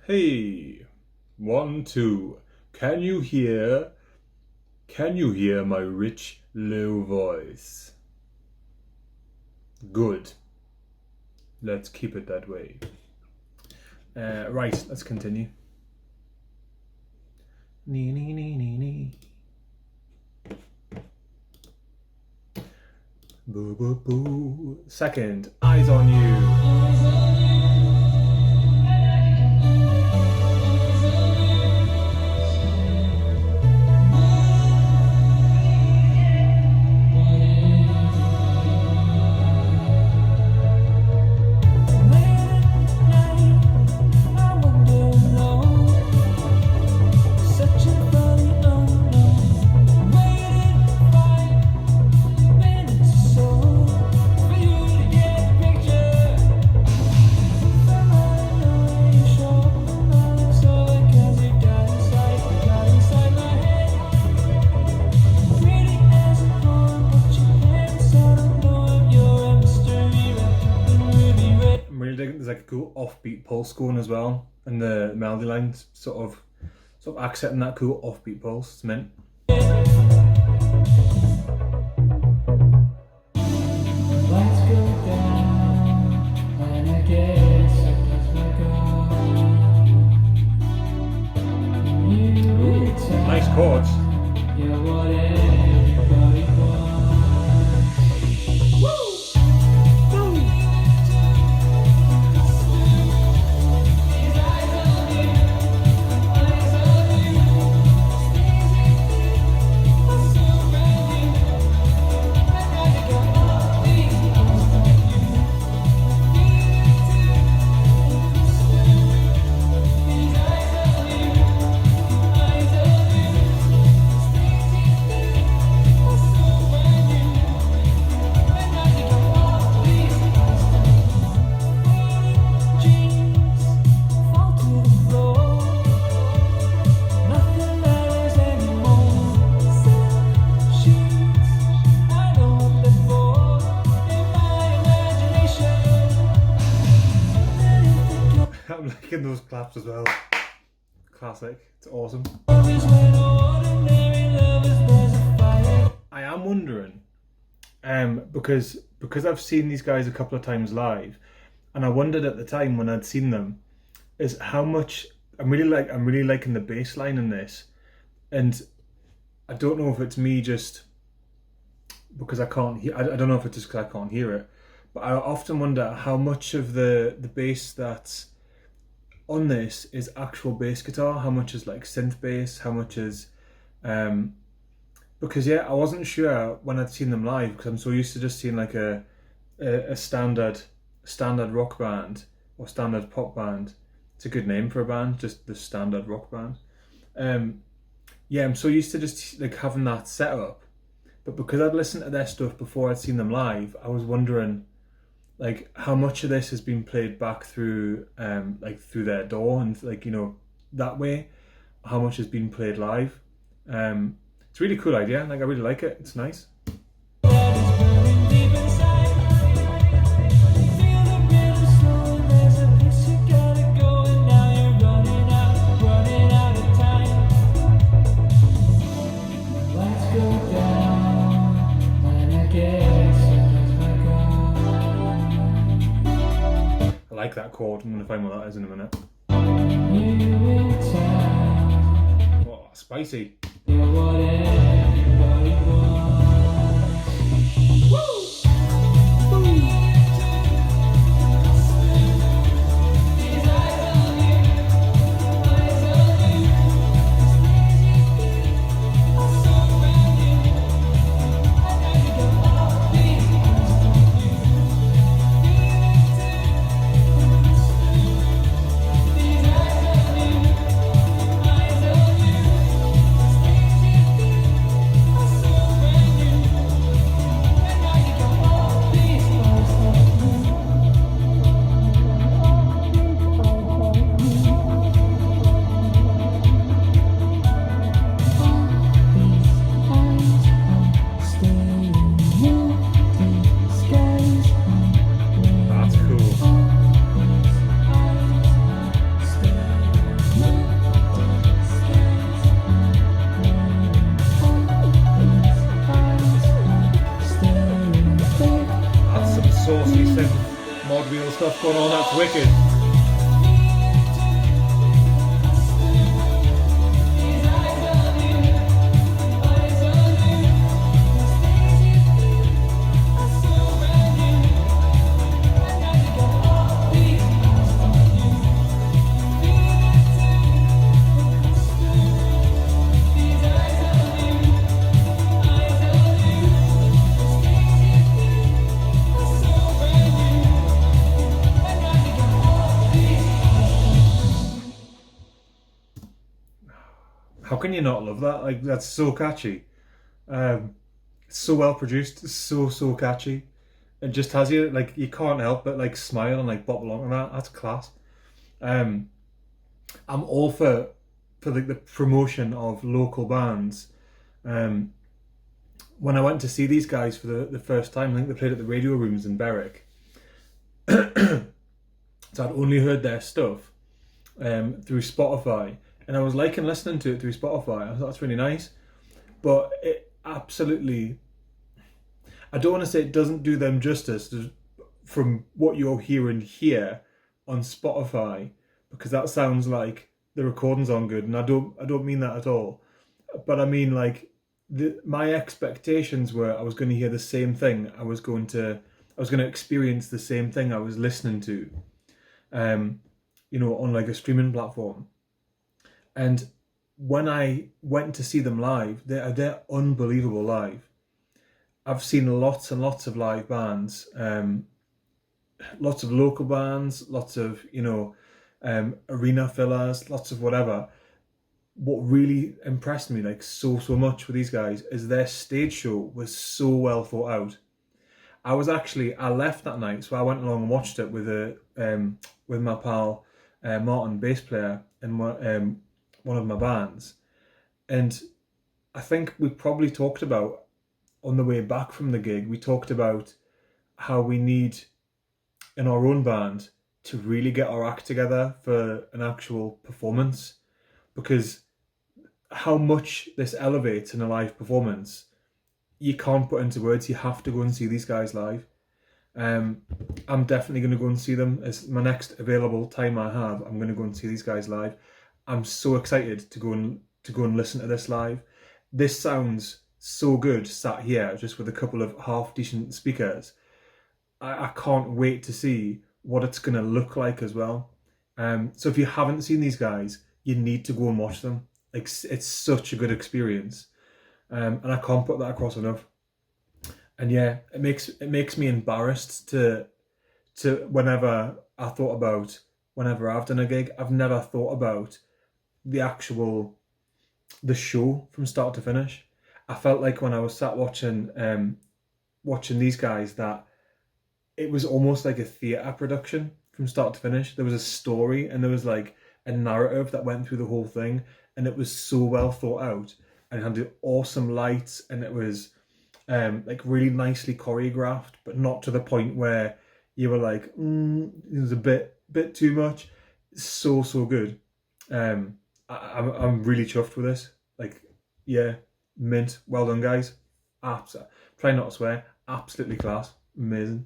Hey, 1, 2. Can you hear? Can you hear my rich, low voice? Good. Let's keep it that way. Right, let's continue. Nee, nee, nee, nee, nee. Boo, boo, boo. Second, eyes on you. There's like a cool offbeat pulse going as well, and the melody lines sort of accenting that cool offbeat pulse. It's mint. Ooh, nice chords. I'm liking those claps as well. Classic. It's awesome. I am wondering, because I've seen these guys a couple of times live, and I wondered at the time when I'd seen them, is how much I'm really liking the bass line in this, and I don't know if it's me just because I can't hear. I don't know if it's just because I can't hear it, but I often wonder how much of the bass that's on this is actual bass guitar, how much is like synth bass, how much is because yeah, I wasn't sure when I'd seen them live, because I'm so used to just seeing like a standard rock band or standard pop band. It's a good name for a band, just the standard rock band. Yeah, I'm so used to just like having that set up, but because I'd listened to their stuff before I'd seen them live, I was wondering like how much of this has been played back through like through their DAW, and like, you know, that way, how much has been played live. It's a really cool idea. Like, I really like it. It's nice. I like that chord. I'm going to find what that is in a minute. Oh, spicy. little stuff going on. That's wicked. How can you not love that? Like, that's so catchy. It's so well produced, so catchy. It just has you, like, you can't help but like smile and like bop along to that. That's class. Um, I'm all for the promotion of local bands. Um, when I went to see these guys for the first time, I think they played at the Radio Rooms in Berwick. So I'd only heard their stuff through Spotify, and I was liking listening to it through Spotify. I thought that's really nice, but it absolutely, I don't want to say it doesn't do them justice from what you're hearing here on Spotify, because that sounds like the recordings aren't good, and I don't mean that at all. But I mean, like, my expectations were I was going to hear the same thing. I was going to experience the same thing I was listening to, on like a streaming platform. And when I went to see them live, they're unbelievable live. I've seen lots and lots of live bands, lots of local bands, lots of arena fillers, lots of whatever. What really impressed me, like so much with these guys, is their stage show was so well thought out. I left that night, so I went along and watched it with my pal Martin, bass player in one of my bands, and I think we probably talked about on the way back from the gig. We talked about how we need in our own band to really get our act together for an actual performance, because how much this elevates in a live performance, you can't put into words. You have to go and see these guys live. I'm definitely going to go and see them. It's my next available time I have. I'm going to go and see these guys live. I'm so excited to go and listen to this live. This sounds so good sat here just with a couple of half decent speakers. I can't wait to see what it's going to look like as well. So if you haven't seen these guys, you need to go and watch them. Like, it's such a good experience, and I can't put that across enough. And yeah, it makes me embarrassed to whenever I've done a gig, I've never thought about the show from start to finish. I felt like when I was sat watching these guys, that it was almost like a theatre production from start to finish. There was a story and there was like a narrative that went through the whole thing, and it was so well thought out, and it had the awesome lights, and it was like really nicely choreographed, but not to the point where you were like, it was a bit too much. So good. I'm really chuffed with this. Like, yeah, mint. Well done, guys. Try not to swear. Absolutely class. Amazing.